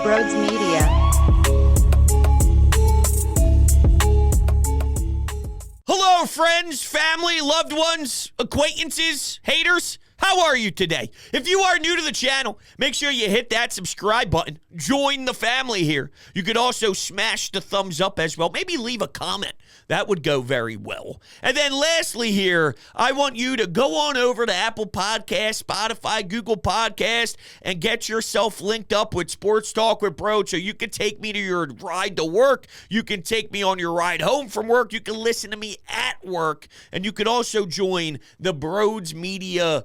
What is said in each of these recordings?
Brodes Media. Hello, friends, family, loved ones, acquaintances, haters. How are you today? If you are new to the channel, make sure you hit that subscribe button. Join the family here. You could also smash the thumbs up as well. Maybe leave a comment. That would go very well. And then lastly here, I want you to go on over to Apple Podcasts, Spotify, Google Podcasts, and get yourself linked up with Sports Talk with Brodes so you can take me to your ride to work. You can take me on your ride home from work. You can listen to me at work. And you can also join the Brodes Media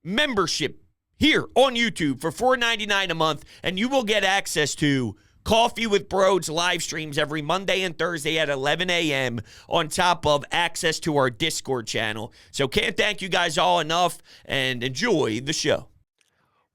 membership here on YouTube for $4.99 a month, and you will get access to Coffee with Brodes live streams every Monday and Thursday at 11 a.m. on top of access to our Discord channel. So can't thank you guys all enough, and enjoy the show.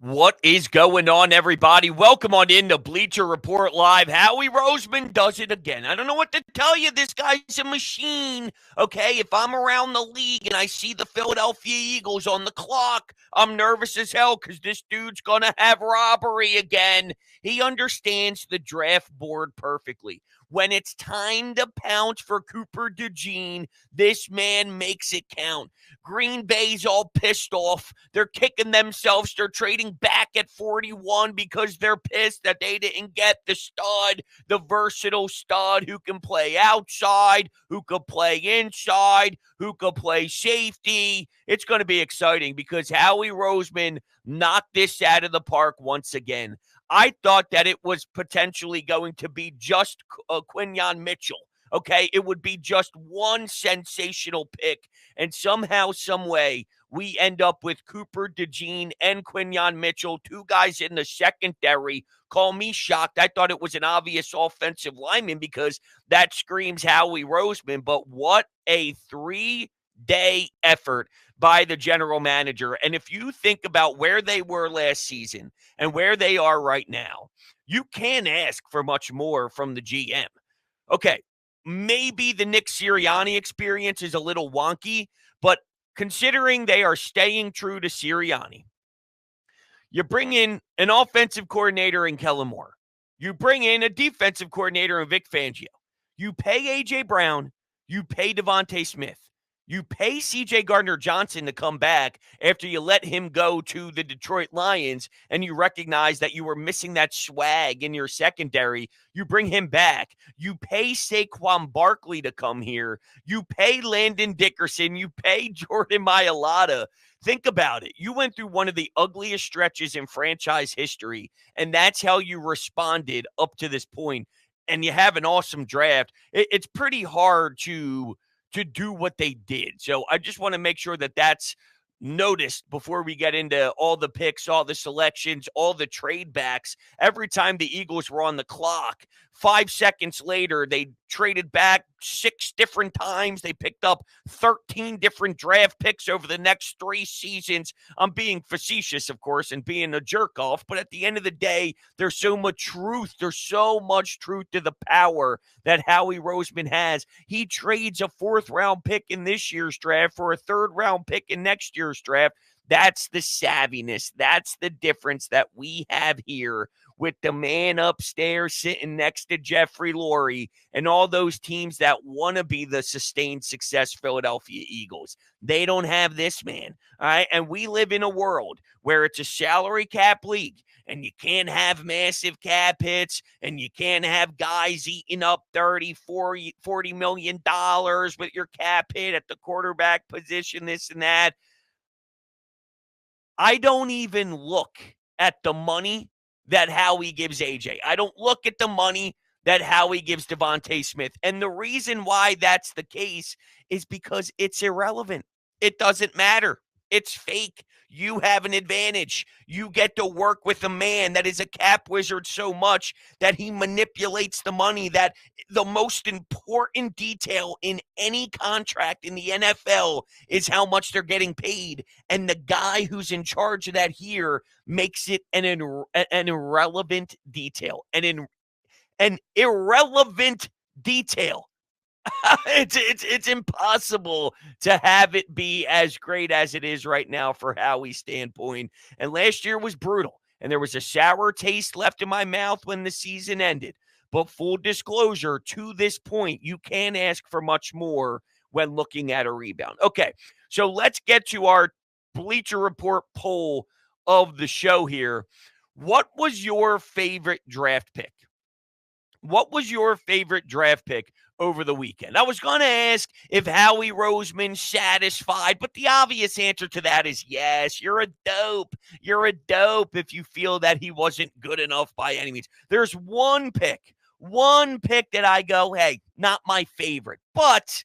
What is going on, everybody? Welcome on in to Bleacher Report Live. Howie Roseman does it again. I don't know what to tell you. This guy's a machine, okay? If I'm around the league and I see the Philadelphia Eagles on the clock, I'm nervous as hell because this dude's going to have robbery again. He understands the draft board perfectly. When it's time to pounce for Cooper DeJean, this man makes it count. Green Bay's all pissed off. They're kicking themselves. They're trading back at 41 because they're pissed that they didn't get the stud, the versatile stud who can play outside, who could play inside, who could play safety. It's going to be exciting because Howie Roseman knocked this out of the park once again. I thought that it was potentially going to be just Quinyon Mitchell. Okay, it would be just one sensational pick, and somehow, some way, we end up with Cooper DeJean and Quinyon Mitchell, two guys in the secondary. Call me shocked. I thought it was an obvious offensive lineman because that screams Howie Roseman, but what a three-day effort by the general manager. And if you think about where they were last season and where they are right now, you can't ask for much more from the GM. Okay, maybe the Nick Sirianni experience is a little wonky, but considering they are staying true to Sirianni, you bring in an offensive coordinator in Kellen Moore. You bring in a defensive coordinator in Vic Fangio. You pay A.J. Brown. You pay Devontae Smith. You pay C.J. Gardner-Johnson to come back after you let him go to the Detroit Lions, and you recognize that you were missing that swag in your secondary. You bring him back. You pay Saquon Barkley to come here. You pay Landon Dickerson. You pay Jordan Mailata. Think about it. You went through one of the ugliest stretches in franchise history, and that's how you responded up to this point. And you have an awesome draft. It's pretty hard to do what they did. So I just want to make sure that that's noticed before we get into all the picks, all the selections, all the trade backs. Every time the Eagles were on the clock, 5 seconds later, they traded back 6 different times. They picked up 13 different draft picks over the next 3 seasons. I'm being facetious, of course, and being a jerk off, but at the end of the day, there's so much truth. There's so much truth to the power that Howie Roseman has. He trades a 4th-round pick in this year's draft for a 3rd-round pick in next year's draft. That's the savviness. That's the difference that we have here with the man upstairs sitting next to Jeffrey Lurie and all those teams that want to be the sustained success Philadelphia Eagles. They don't have this man, all right? And we live in a world where it's a salary cap league, and you can't have massive cap hits, and you can't have guys eating up $30, $40 million with your cap hit at the quarterback position, this and that. I don't even look at the money that Howie gives AJ. I don't look at the money that Howie gives Devontae Smith. And the reason why that's the case is because it's irrelevant. It doesn't matter. It's fake. You have an advantage. You get to work with a man that is a cap wizard so much that he manipulates the money, that the most important detail in any contract in the NFL is how much they're getting paid. And the guy who's in charge of that here makes it an irrelevant detail. An irrelevant detail. It's impossible to have it be as great as it is right now for Howie's standpoint. And last year was brutal. and there was a sour taste left in my mouth when the season ended. But full disclosure, to this point, you can't ask for much more when looking at a rebound. Okay, so let's get to our Bleacher Report poll of the show here. What was your favorite draft pick? What was your favorite draft pick over the weekend? I was going to ask if Howie Roseman's satisfied, but the obvious answer to that is yes. You're a dope. You're a dope if you feel that he wasn't good enough by any means. There's one pick that I go, hey, not my favorite, but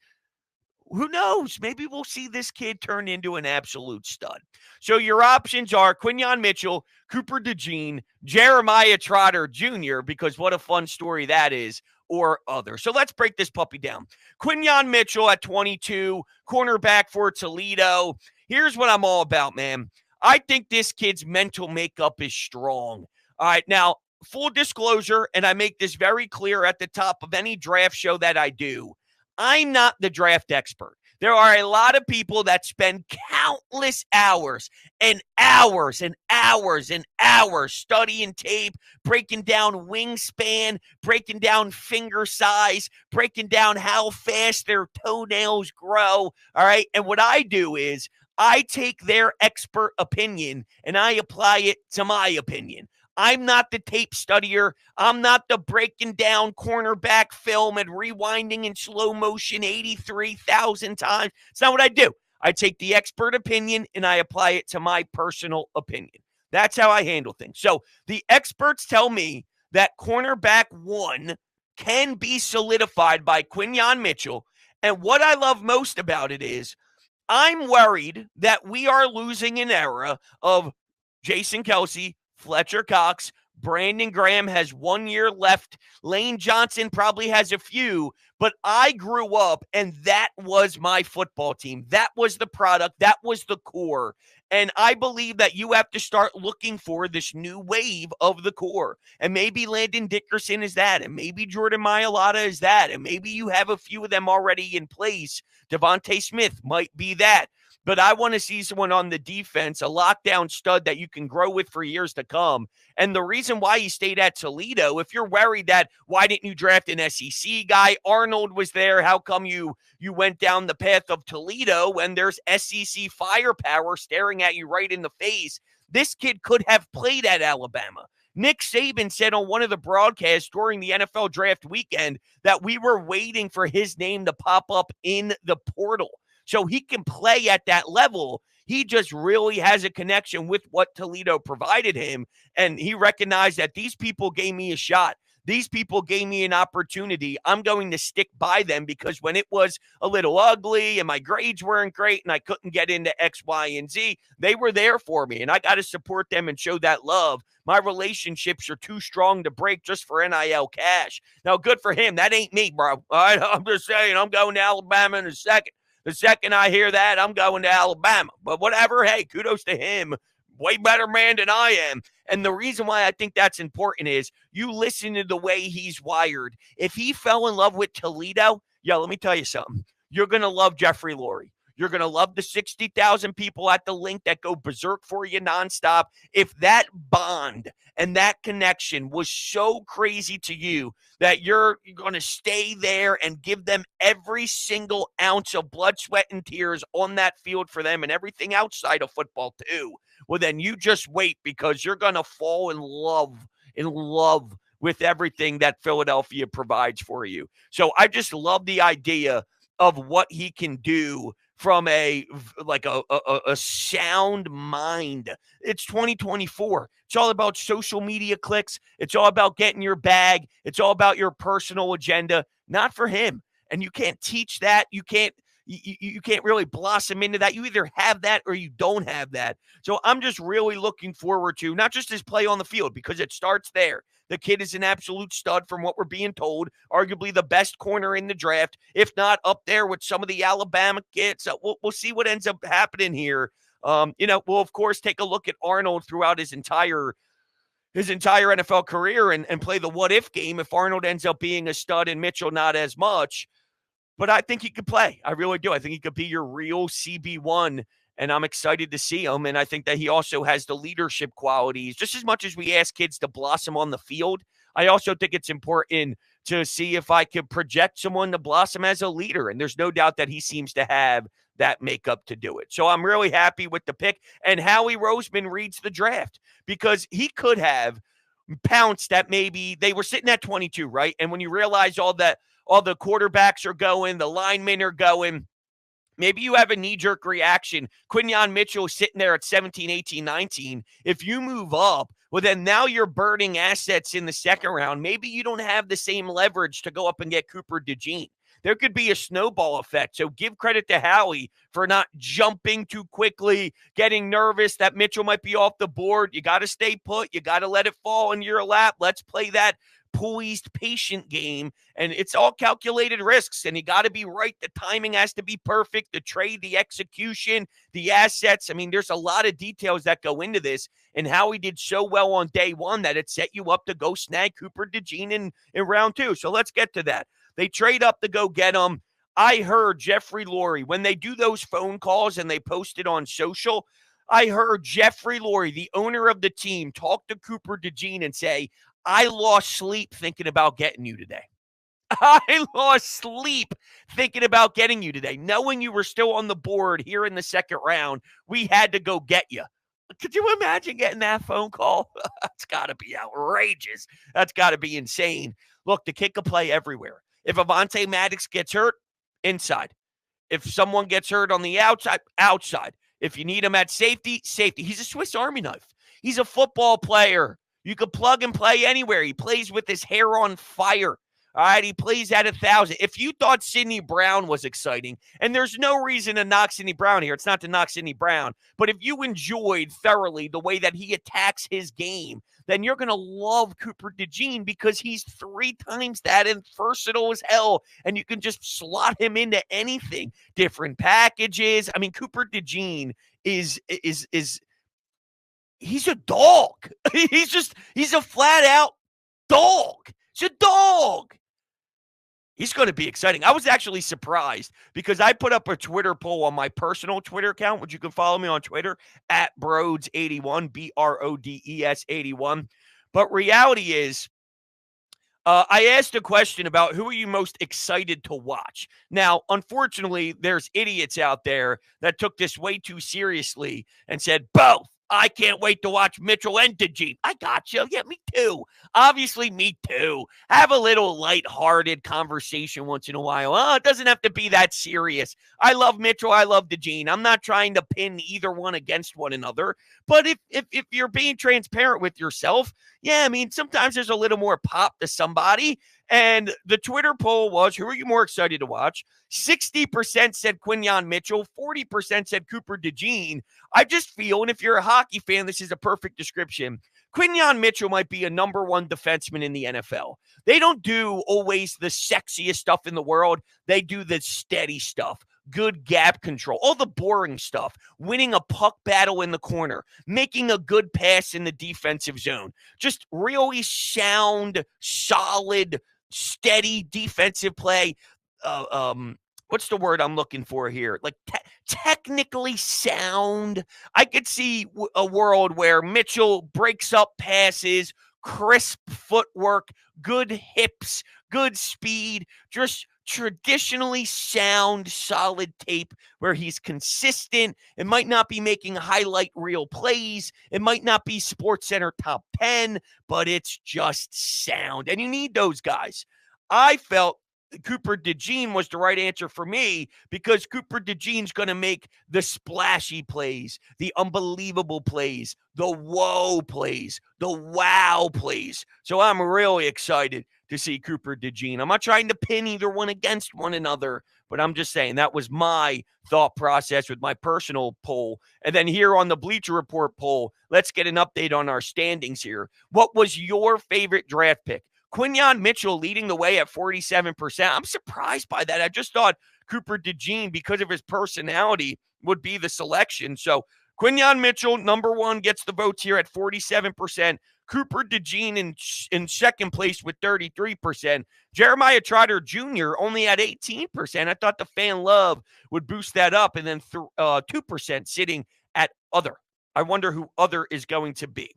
who knows? Maybe we'll see this kid turn into an absolute stud. So your options are Quinyon Mitchell, Cooper DeJean, Jeremiah Trotter Jr., because what a fun story that is, or other. So let's break this puppy down. Quinyon Mitchell at 22, cornerback for Toledo. Here's what I'm all about, man. I think this kid's mental makeup is strong. All right, now, full disclosure, and I make this very clear at the top of any draft show that I do, I'm not the draft expert. There are a lot of people that spend countless hours and hours and hours and hours studying tape, breaking down wingspan, breaking down finger size, breaking down how fast their toenails grow. All right. And what I do is I take their expert opinion and I apply it to my opinion. I'm not the tape studier. I'm not the breaking down cornerback film and rewinding in slow motion 83,000 times. It's not what I do. I take the expert opinion and I apply it to my personal opinion. That's how I handle things. So the experts tell me that cornerback 1 can be solidified by Quinyon Mitchell. And what I love most about it is I'm worried that we are losing an era of Jason Kelsey, Fletcher Cox, Brandon Graham has 1 year left. Lane Johnson probably has a few, but I grew up and that was my football team. That was the product. That was the core. And I believe that you have to start looking for this new wave of the core. And maybe Landon Dickerson is that. And maybe Jordan Mailata is that. And maybe you have a few of them already in place. Devontae Smith might be that. But I want to see someone on the defense, a lockdown stud that you can grow with for years to come. And the reason why he stayed at Toledo, if you're worried that why didn't you draft an SEC guy? Arnold was there. How come you went down the path of Toledo when there's SEC firepower staring at you right in the face? This kid could have played at Alabama. Nick Saban said on one of the broadcasts during the NFL draft weekend that we were waiting for his name to pop up in the portal. So he can play at that level. He just really has a connection with what Toledo provided him. And he recognized that these people gave me a shot. These people gave me an opportunity. I'm going to stick by them because when it was a little ugly and my grades weren't great and I couldn't get into X, Y, and Z, they were there for me. And I got to support them and show that love. My relationships are too strong to break just for NIL cash. Now, good for him. That ain't me, bro. All right? I'm just saying I'm going to Alabama in a second. The second I hear that, I'm going to Alabama. But whatever, hey, kudos to him. Way better man than I am. And the reason why I think that's important is you listen to the way he's wired. If he fell in love with Toledo, let me tell you something. You're going to love Jeffrey Lurie. You're going to love the 60,000 people at the link that go berserk for you nonstop. If that bond and that connection was so crazy to you that you're going to stay there and give them every single ounce of blood, sweat, and tears on that field for them and everything outside of football too, well, then you just wait because you're going to fall in love with everything that Philadelphia provides for you. So I just love the idea of what he can do from a sound mind. It's 2024. It's all about social media clicks. It's all about getting your bag. It's all about your personal agenda, not for him. And you can't teach that. You can't really blossom into that. You either have that or you don't have that. So I'm just really looking forward to not just his play on the field because it starts there. The kid is an absolute stud from what we're being told, arguably the best corner in the draft, if not up there with some of the Alabama kids. We'll see what ends up happening here. We'll, of course, take a look at Arnold throughout his entire NFL career and play the what-if game if Arnold ends up being a stud and Mitchell not as much. But I think he could play. I really do. I think he could be your real CB1 and I'm excited to see him. And I think that he also has the leadership qualities. Just as much as we ask kids to blossom on the field, I also think it's important to see if I could project someone to blossom as a leader. And there's no doubt that he seems to have that makeup to do it. So I'm really happy with the pick. And Howie Roseman reads the draft because he could have pounced at maybe they were sitting at 22, right? And when you realize all the quarterbacks are going, the linemen are going, maybe you have a knee-jerk reaction. Quinyon Mitchell is sitting there at 17, 18, 19. If you move up, well, then now you're burning assets in the second round. Maybe you don't have the same leverage to go up and get Cooper DeJean. There could be a snowball effect. So give credit to Howie for not jumping too quickly, getting nervous that Mitchell might be off the board. You got to stay put. You got to let it fall in your lap. Let's play that poised, patient game. And it's all calculated risks. And you got to be right. The timing has to be perfect. The trade, the execution, the assets. I mean, there's a lot of details that go into this. And Howie did so well on day one that it set you up to go snag Cooper DeJean in round two. So let's get to that. They trade up to go get him. I heard Jeffrey Lurie, when they do those phone calls and they post it on social, I heard Jeffrey Lurie, the owner of the team, talk to Cooper DeJean and say, I lost sleep thinking about getting you today. I lost sleep thinking about getting you today. Knowing you were still on the board here in the second round, we had to go get you. Could you imagine getting that phone call? That's got to be outrageous. That's got to be insane. Look, the kid can play everywhere. If Avonte Maddox gets hurt, inside. If someone gets hurt on the outside, outside. If you need him at safety, safety. He's a Swiss Army knife. He's a football player. You could plug and play anywhere. He plays with his hair on fire. All right, he plays at 1,000. If you thought Sidney Brown was exciting, and there's no reason to knock Sidney Brown here, it's not to knock Sidney Brown, but if you enjoyed thoroughly the way that he attacks his game, then you're going to love Cooper DeJean because he's 3 times that and versatile as hell, and you can just slot him into anything, different packages. I mean, Cooper DeJean is he's a dog. He's a flat out dog. He's a dog. He's going to be exciting. I was actually surprised because I put up a Twitter poll on my personal Twitter account, which you can follow me on Twitter at Brodes81, Brodes 81. But reality is, I asked a question about who are you most excited to watch. Now, unfortunately, there's idiots out there that took this way too seriously and said, both. I can't wait to watch Mitchell and DeJean. I got you. Yeah, me too. Obviously, me too. Have a little lighthearted conversation once in a while. Oh, it doesn't have to be that serious. I love Mitchell. I love DeJean. I'm not trying to pin either one against one another. But if you're being transparent with yourself, yeah, I mean, sometimes there's a little more pop to somebody. And the Twitter poll was, who are you more excited to watch? 60% said Quinyon Mitchell. 40% said Cooper DeJean. I just feel, and if you're a hockey fan, this is a perfect description. Quinyon Mitchell might be a number 1 defenseman in the NFL. They don't do always the sexiest stuff in the world. They do the steady stuff. Good gap control, all the boring stuff, winning a puck battle in the corner, making a good pass in the defensive zone, just really sound, solid, steady defensive play. What's the word I'm looking for here? Like technically sound. I could see a world where Mitchell breaks up passes, crisp footwork, good hips, good speed, just traditionally sound, solid tape where he's consistent. It might not be making highlight reel plays. It might not be SportsCenter top 10, but it's just sound. And you need those guys. I felt Cooper DeJean was the right answer for me because Cooper DeJean's going to make the splashy plays, the unbelievable plays, the whoa plays, the wow plays. So I'm really excited to see Cooper DeJean. I'm not trying to pin either one against one another, but I'm just saying that was my thought process with my personal poll. And then here on the Bleacher Report poll, let's get an update on our standings here. What was your favorite draft pick? Quinyon Mitchell leading the way at 47%. I'm surprised by that. I just thought Cooper DeJean, because of his personality, would be the selection. So Quinyon Mitchell, number 1, gets the votes here at 47%. Cooper DeJean in second place with 33%. Jeremiah Trotter Jr. only at 18%. I thought the fan love would boost that up, and then 2% sitting at other. I wonder who other is going to be.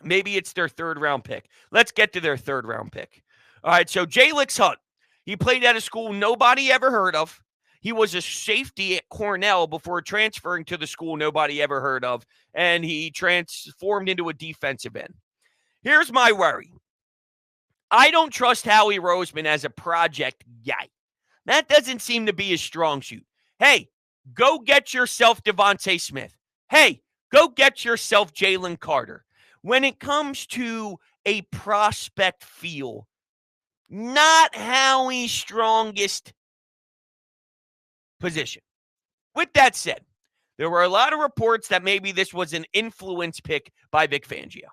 Maybe it's their third-round pick. Let's get to their third-round pick. All right, so Jalix Hunt. He played at a school nobody ever heard of. He was a safety at Cornell before transferring to the school nobody ever heard of, and he transformed into a defensive end. Here's my worry. I don't trust Howie Roseman as a project guy. That doesn't seem to be his strong suit. Hey, go get yourself Devontae Smith. Hey, go get yourself Jalen Carter. When it comes to a prospect feel, not Howie's strongest position. With that said, there were a lot of reports that maybe this was an influence pick by Vic Fangio.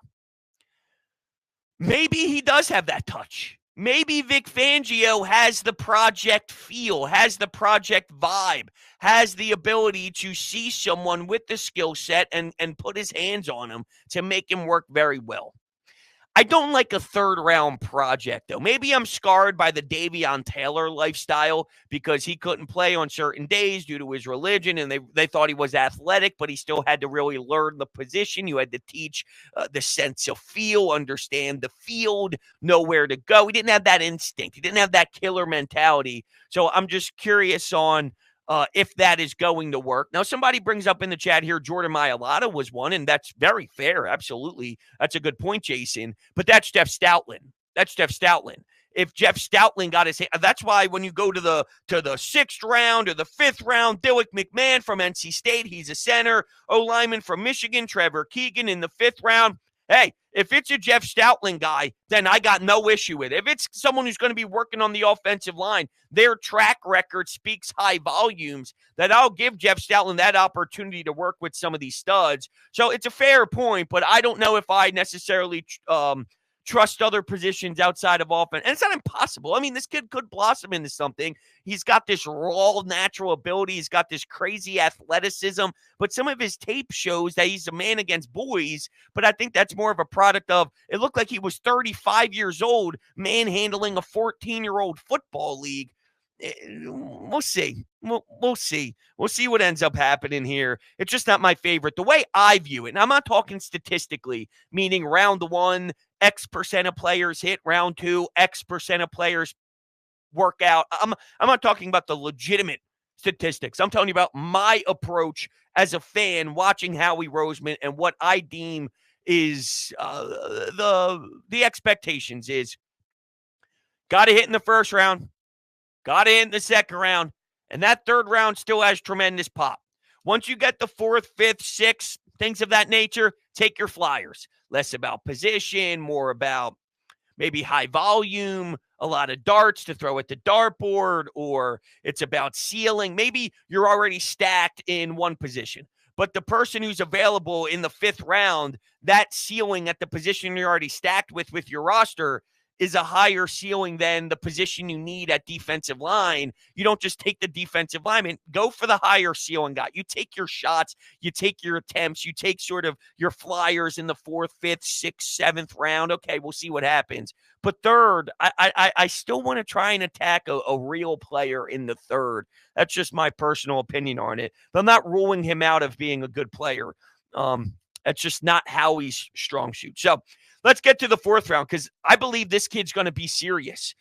Maybe he does have that touch. Maybe Vic Fangio has the project feel, has the project vibe, has the ability to see someone with the skill set and put his hands on him to make him work very well. I don't like a third-round project, though. Maybe I'm scarred by the Davion Taylor lifestyle because he couldn't play on certain days due to his religion, and they thought he was athletic, but he still had to really learn the position. You had to teach the sense of feel, understand the field, know where to go. He didn't have that instinct. He didn't have that killer mentality. So I'm just curious on if that is going to work. Now, somebody brings up in the chat here, Jordan Mailata was one, and that's very fair. Absolutely. That's a good point, Jason. But that's Jeff Stoutland. If Jeff Stoutland got his hand, that's why when you go to the sixth round or the fifth round, Dillick McMahon from NC State, he's a center. O-lineman from Michigan, Trevor Keegan in the fifth round. Hey, if it's a Jeff Stoutland guy, then I got no issue with it. If it's someone who's going to be working on the offensive line, their track record speaks high volumes, that I'll give Jeff Stoutland that opportunity to work with some of these studs. So it's a fair point, but I don't know if I necessarily trust other positions outside of offense. And it's not impossible. I mean, this kid could blossom into something. He's got this raw natural ability. He's got this crazy athleticism, but some of his tape shows that he's a man against boys. But I think that's more of a product of, it looked like he was 35 years old, manhandling a 14-year-old football league. We'll see. We'll see. We'll see what ends up happening here. It's just not my favorite. The way I view it, and I'm not talking statistically, meaning round one, X percent of players hit, round two, X percent of players work out. I'm not talking about the legitimate statistics. I'm telling you about my approach as a fan watching Howie Roseman and what I deem is the expectations is got to hit in the first round, got to hit in the second round, and that third round still has tremendous pop. Once you get the fourth, fifth, sixth, things of that nature, take your flyers. Less about position, more about maybe high volume, a lot of darts to throw at the dartboard, or it's about ceiling. Maybe you're already stacked in one position, but the person who's available in the fifth round, that ceiling at the position you're already stacked with your roster is a higher ceiling than the position you need at defensive line. You don't just take the defensive lineman. Go for the higher ceiling guy. You take your shots. You take your attempts. You take sort of your flyers in the fourth, fifth, sixth, seventh round. Okay, we'll see what happens. But third, I still want to try and attack a real player in the third. That's just my personal opinion on it. But I'm not ruling him out of being a good player. That's just not Howie's strong suit. So let's get to the fourth round because I believe this kid's going to be serious.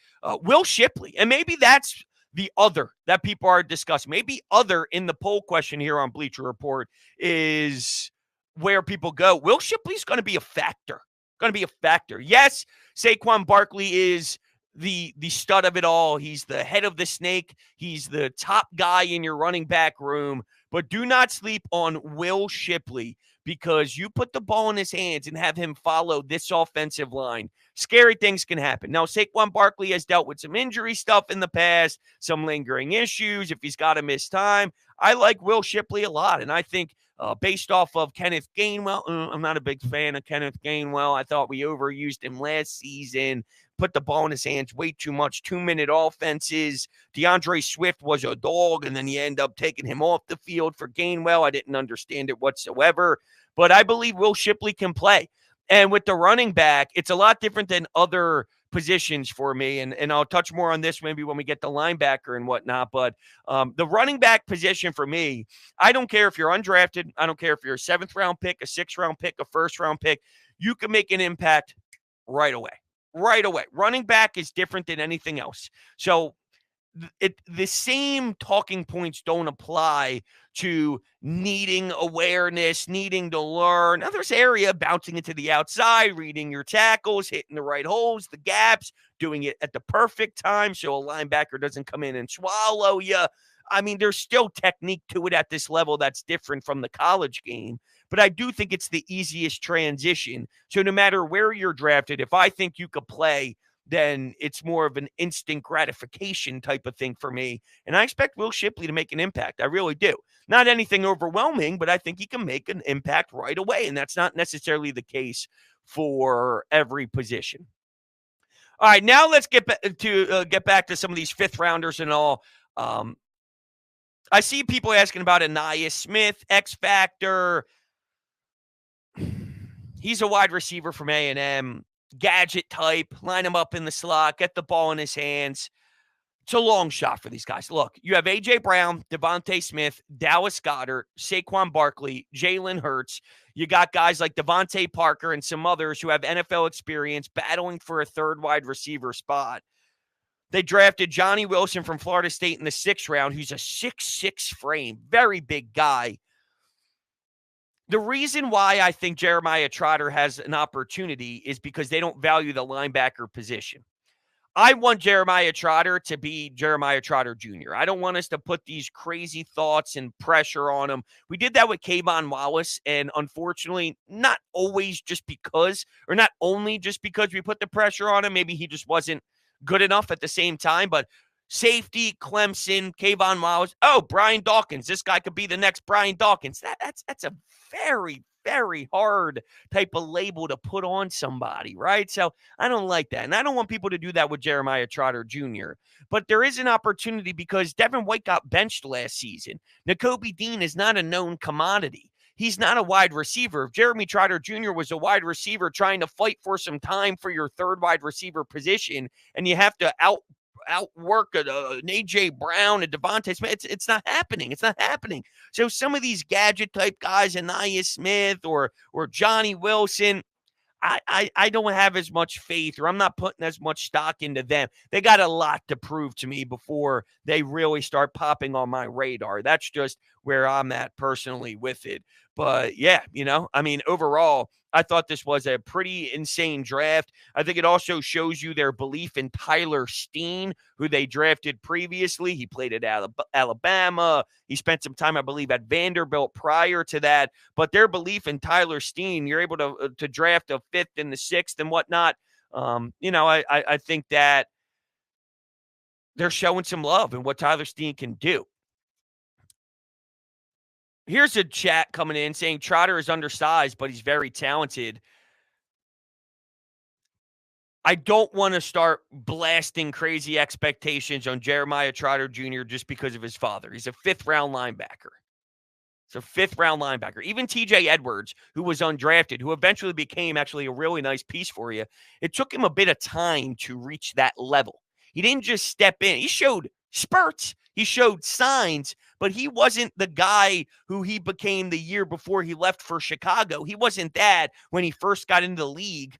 Will Shipley, and maybe that's the other that people are discussing. Maybe other in the poll question here on Bleacher Report is where people go. Will Shipley's going to be a factor. Yes, Saquon Barkley is the stud of it all. He's the head of the snake. He's the top guy in your running back room. But do not sleep on Will Shipley because you put the ball in his hands and have him follow this offensive line. Scary things can happen. Now, Saquon Barkley has dealt with some injury stuff in the past, some lingering issues if he's got to miss time. I like Will Shipley a lot, and I think based off of Kenneth Gainwell, I'm not a big fan of Kenneth Gainwell. I thought we overused him last season, put the ball in his hands way too much, 2-minute offenses. DeAndre Swift was a dog, and then you end up taking him off the field for Gainwell. I didn't understand it whatsoever, but I believe Will Shipley can play. And with the running back, it's a lot different than other positions for me. And I'll touch more on this maybe when we get the linebacker and whatnot. But the running back position for me, I don't care if you're undrafted. I don't care if you're a 7th-round pick, a 6th-round pick, a 1st-round pick. You can make an impact right away. Right away. Running back is different than anything else. So the same talking points don't apply to needing awareness, needing to learn. Now, there's area bouncing into the outside, reading your tackles, hitting the right holes, the gaps, doing it at the perfect time so a linebacker doesn't come in and swallow you. I mean, there's still technique to it at this level that's different from the college game, but I do think it's the easiest transition. So no matter where you're drafted, if I think you could play, then it's more of an instant gratification type of thing for me. And I expect Will Shipley to make an impact. I really do. Not anything overwhelming, but I think he can make an impact right away. And that's not necessarily the case for every position. All right, now let's get back to some of these 5th-rounders and all. I see people asking about Ainias Smith, X Factor. He's a wide receiver from A&M. Gadget type, line him up in the slot, get the ball in his hands. It's a long shot for these guys. Look, you have A.J. Brown, Devontae Smith, Dallas Goedert, Saquon Barkley, Jalen Hurts. You got guys like Devontae Parker and some others who have NFL experience battling for a 3rd wide receiver spot. They drafted Johnny Wilson from Florida State in the 6th round, who's a 6'6" frame, very big guy. The reason why I think Jeremiah Trotter has an opportunity is because they don't value the linebacker position. I want Jeremiah Trotter to be Jeremiah Trotter Jr. I don't want us to put these crazy thoughts and pressure on him. We did that with Kayvon Wallace, and unfortunately, not always just because, or not only just because we put the pressure on him. Maybe he just wasn't good enough at the same time, but safety, Clemson, Kayvon Wallace. Oh, Brian Dawkins. This guy could be the next Brian Dawkins. That's a very, very hard type of label to put on somebody, right? So I don't like that. And I don't want people to do that with Jeremiah Trotter Jr. But there is an opportunity because Devin White got benched last season. Nakobe Dean is not a known commodity. He's not a wide receiver. If Jeremy Trotter Jr. was a wide receiver trying to fight for some time for your 3rd wide receiver position, and you have to outwork an A.J. Brown and Devontae Smith. It's not happening. It's not happening. So some of these gadget type guys, Ainias Smith or Johnny Wilson, I don't have as much faith, or I'm not putting as much stock into them. They got a lot to prove to me before they really start popping on my radar. That's just where I'm at personally with it. But yeah, I mean, overall, I thought this was a pretty insane draft. I think it also shows you their belief in Tyler Steen, who they drafted previously. He played at Alabama. He spent some time, I believe, at Vanderbilt prior to that. But their belief in Tyler Steen, you're able to draft a 5th and the 6th and whatnot. I think that they're showing some love in what Tyler Steen can do. Here's a chat coming in saying Trotter is undersized, but he's very talented. I don't want to start blasting crazy expectations on Jeremiah Trotter Jr. just because of his father. He's a 5th-round linebacker. It's a 5th-round linebacker. Even TJ Edwards, who was undrafted, who eventually became actually a really nice piece for you, it took him a bit of time to reach that level. He didn't just step in. He showed spurts. He showed signs, but he wasn't the guy who he became the year before he left for Chicago. He wasn't that when he first got into the league.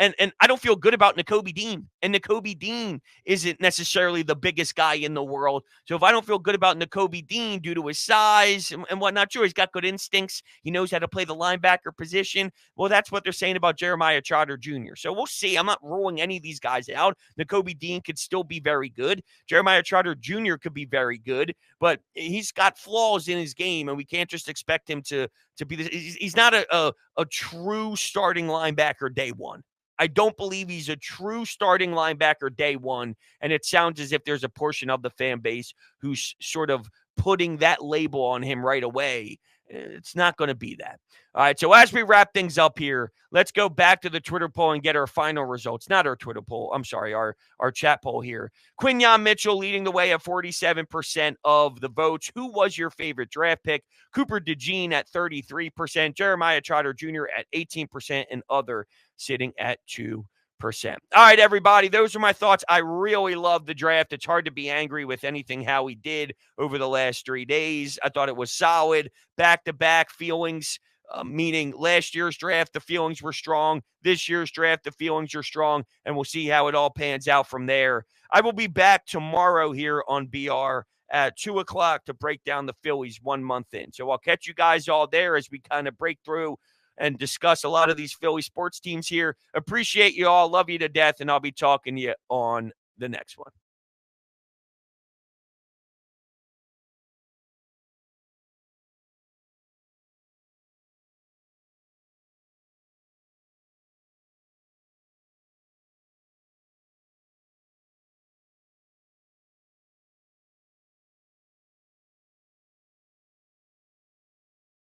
And I don't feel good about Nakobe Dean. And Nakobe Dean isn't necessarily the biggest guy in the world. So if I don't feel good about Nakobe Dean due to his size and whatnot, sure, he's got good instincts. He knows how to play the linebacker position. Well, that's what they're saying about Jeremiah Trotter Jr. So we'll see. I'm not ruling any of these guys out. Nakobe Dean could still be very good. Jeremiah Trotter Jr. could be very good, but he's got flaws in his game, and we can't just expect him to be this. He's not a true starting linebacker day one. I don't believe he's a true starting linebacker day one, and it sounds as if there's a portion of the fan base who's sort of putting that label on him right away. It's not going to be that. All right, so as we wrap things up here, let's go back to the Twitter poll and get our final results. Not our Twitter poll. I'm sorry, our chat poll here. Quinyon Mitchell leading the way at 47% of the votes. Who was your favorite draft pick? Cooper DeJean at 33%, Jeremiah Trotter Jr. at 18%, and other sitting at 2%. All right, everybody, those are my thoughts. I really love the draft. It's hard to be angry with anything Howie did over the last 3 days. I thought it was solid. Back-to-back feelings, meaning last year's draft, the feelings were strong. This year's draft, the feelings are strong, and we'll see how it all pans out from there. I will be back tomorrow here on BR at 2 o'clock to break down the Phillies 1 month in. So I'll catch you guys all there as we kind of break through and discuss a lot of these Philly sports teams here. Appreciate you all. Love you to death, and I'll be talking to you on the next one.